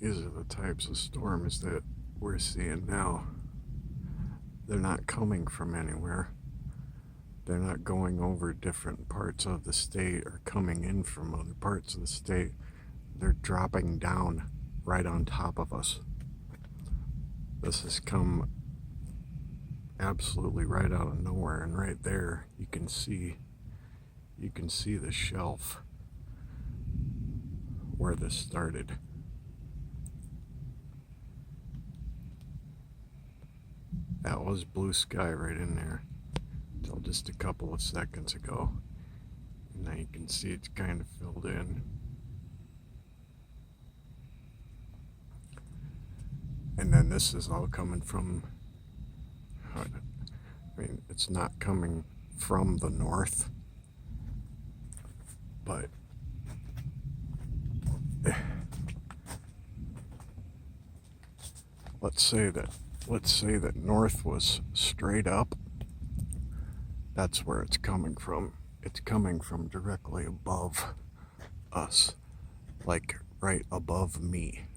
These are the types of storms that we're seeing now. They're not coming from anywhere. They're not going over different parts of the state or coming in from other parts of the state. They're dropping down right on top of us. This has come absolutely right out of nowhere, and right there you can see the shelf where this started. That was blue sky right in there until just a couple of seconds ago. And now you can see it's kind of filled in. And then this is all coming from, I mean, it's not coming from the north, but let's say that north was straight up. That's where it's coming from. It's coming from directly above us, like right above me.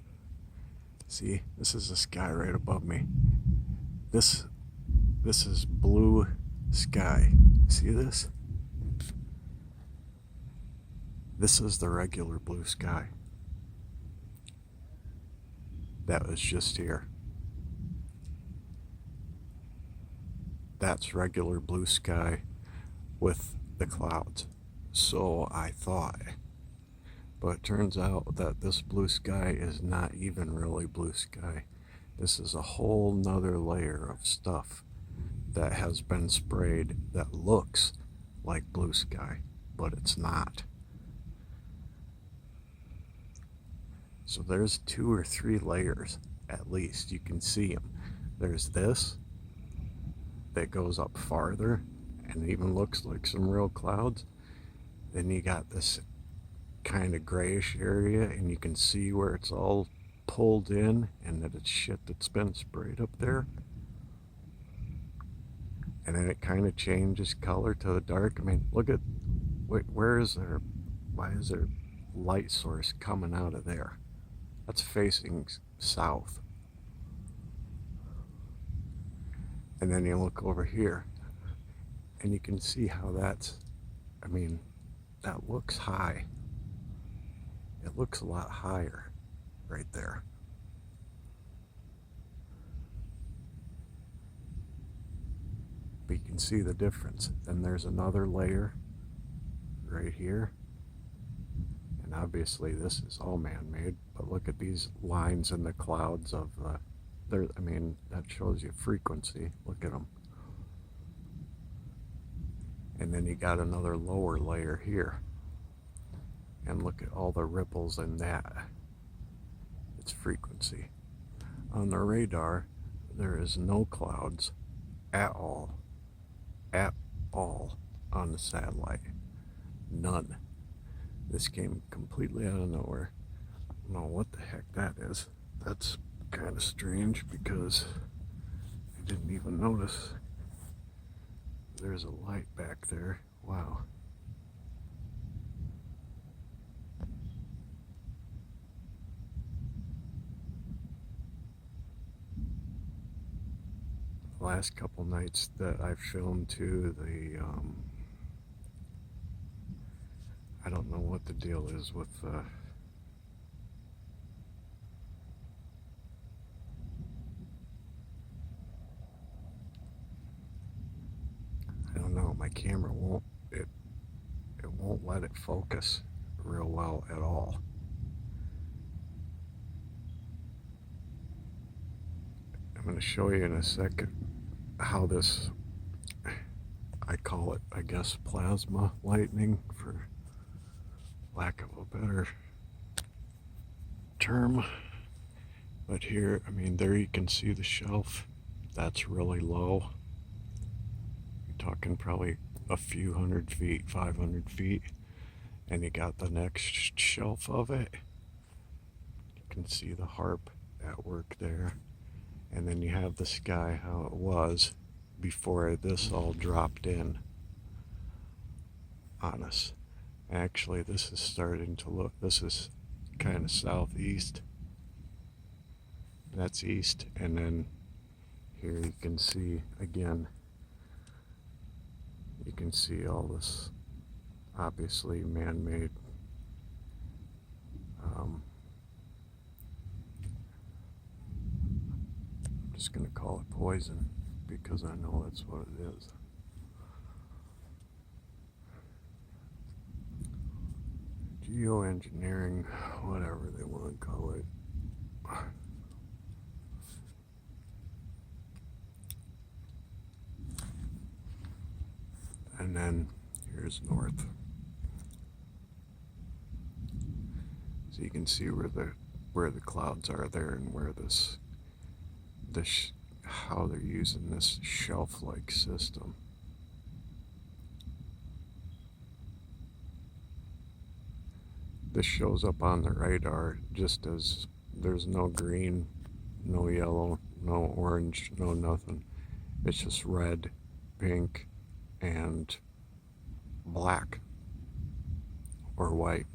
See, this is the sky right above me. This is blue sky. See this? This is the regular blue sky that was just here. That's regular blue sky with the clouds. So I thought. But it turns out that this blue sky is not even really blue sky. This is a whole nother layer of stuff that has been sprayed that looks like blue sky, but it's not. So there's 2 or 3 layers at least. You can see them. There's this that goes up farther and even looks like some real clouds. Then you got this kind of grayish area, and you can see where it's all pulled in and that it's shit that's been sprayed up there. And then it kind of changes color to the dark. I mean, look at, why is there light source coming out of there? That's facing south. And then you look over here and you can see how that looks high. It looks a lot higher right there. But you can see the difference. Then there's another layer right here. And obviously this is all man-made, but look at these lines in the clouds of that shows you frequency. Look at them. And then you got another lower layer here. And look at all the ripples in that. It's frequency. On the radar, there is no clouds at all on the satellite. None. This came completely out of nowhere. I don't know what the heck that is. That's kind of strange because I didn't even notice there's a light back there. Wow. The last couple nights that I filmed too, I don't know what the deal is with I don't know, my camera won't let it focus real well at all. I'm going to show you in a second how this, I call it, I guess, plasma lightning, for lack of a better term. But here, there you can see the shelf. That's really low. You're talking probably a few 100 feet, 500 feet. And you got the next shelf of it. You can see the harp at work there. And then you have the sky how it was before this all dropped in on us. Actually, this is starting to look, this is kind of southeast. That's east, and then here you can see again, you can see all this obviously man-made I'm just going to call it poison because I know that's what it is. Geoengineering, whatever they want to call it. And then here's north. So you can see where the clouds are there, and where how they're using this shelf-like system. This shows up on the radar just as there's no green, no yellow, no orange, no nothing. It's just red, pink, and black or white.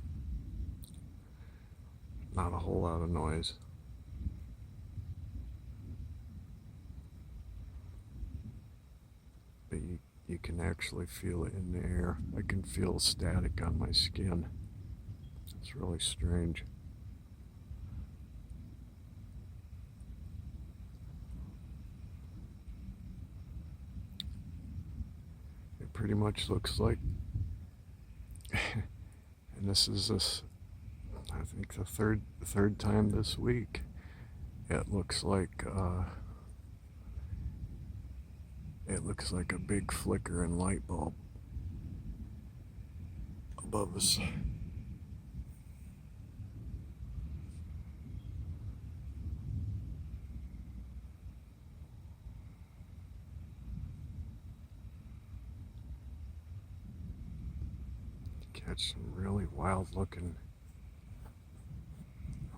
Not a whole lot of noise. But you can actually feel it in the air. I can feel static on my skin. It's really strange. It pretty much looks like, and this is I think the third time this week. It looks like a big flickering light bulb above us. Catch some really wild looking,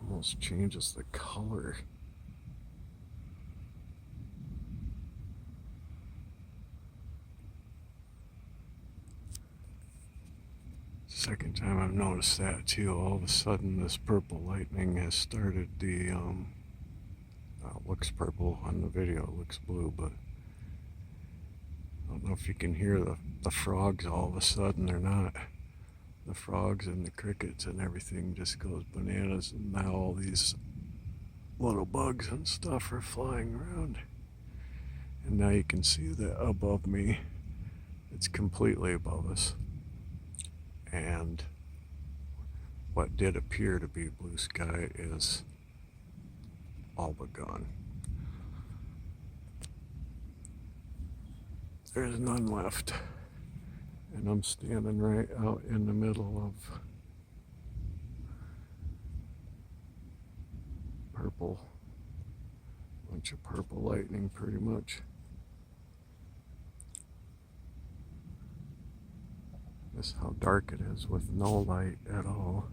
almost changes the color. Second time I've noticed that too. All of a sudden this purple lightning has started the looks purple on the video, it looks blue, but I don't know if you can hear the frogs all of a sudden. They're not. The frogs and the crickets and everything just goes bananas, and now all these little bugs and stuff are flying around. And now you can see that above me, it's completely above us. And what did appear to be blue sky is all but gone. There's none left. And I'm standing right out in the middle of purple, bunch of purple lightning pretty much. This is how dark it is with no light at all.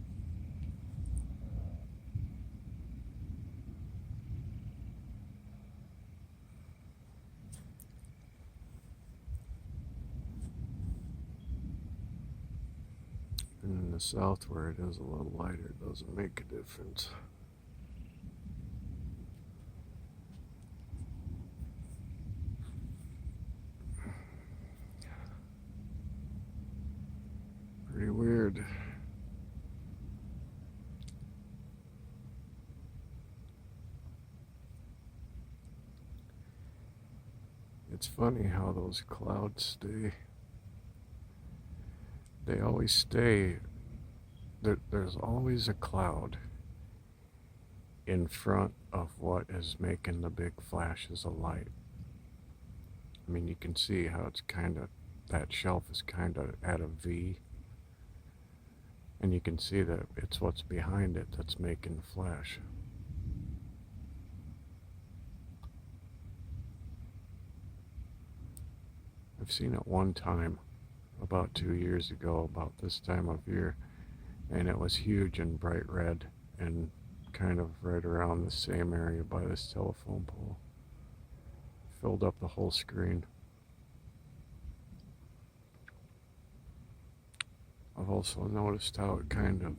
And in the south where it is a little lighter, it doesn't make a difference. Pretty weird. It's funny how those clouds stay. They always stay. There's always a cloud in front of what is making the big flashes of light. I mean, you can see how it's kind of, that shelf is kind of at a V. And you can see that it's what's behind it that's making the flash. I've seen it one time, about 2 years ago, about this time of year, and it was huge and bright red, and kind of right around the same area by this telephone pole. Filled up the whole screen. I've also noticed how it kind of,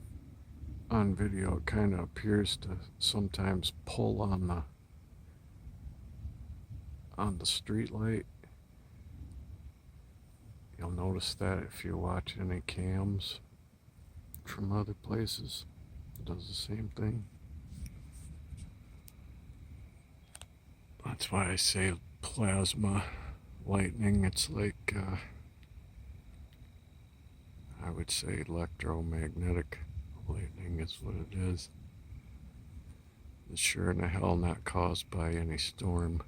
on video, it kind of appears to sometimes pull on on the street light. You'll notice that if you watch any cams from other places, it does the same thing. That's why I say plasma lightning. It's like, I would say electromagnetic lightning is what it is. It's sure in the hell not caused by any storm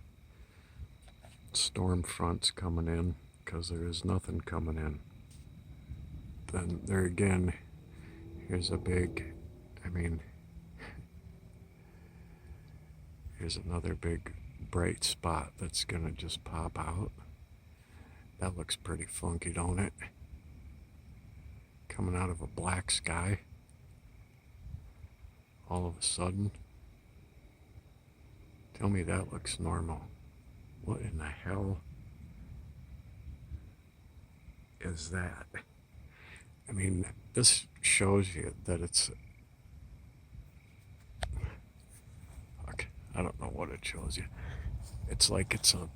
fronts coming in, because there is nothing coming in. Then there again, here's a big, here's another big bright spot that's gonna just pop out. That looks pretty funky, don't it? Coming out of a black sky all of a sudden. Tell me that looks normal. What in the hell is that? I mean, this shows you that it's... Fuck, I don't know what it shows you. It's like it's a...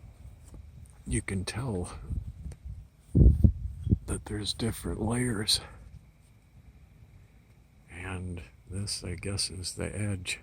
You can tell that there's different layers. And this, I guess, is the edge.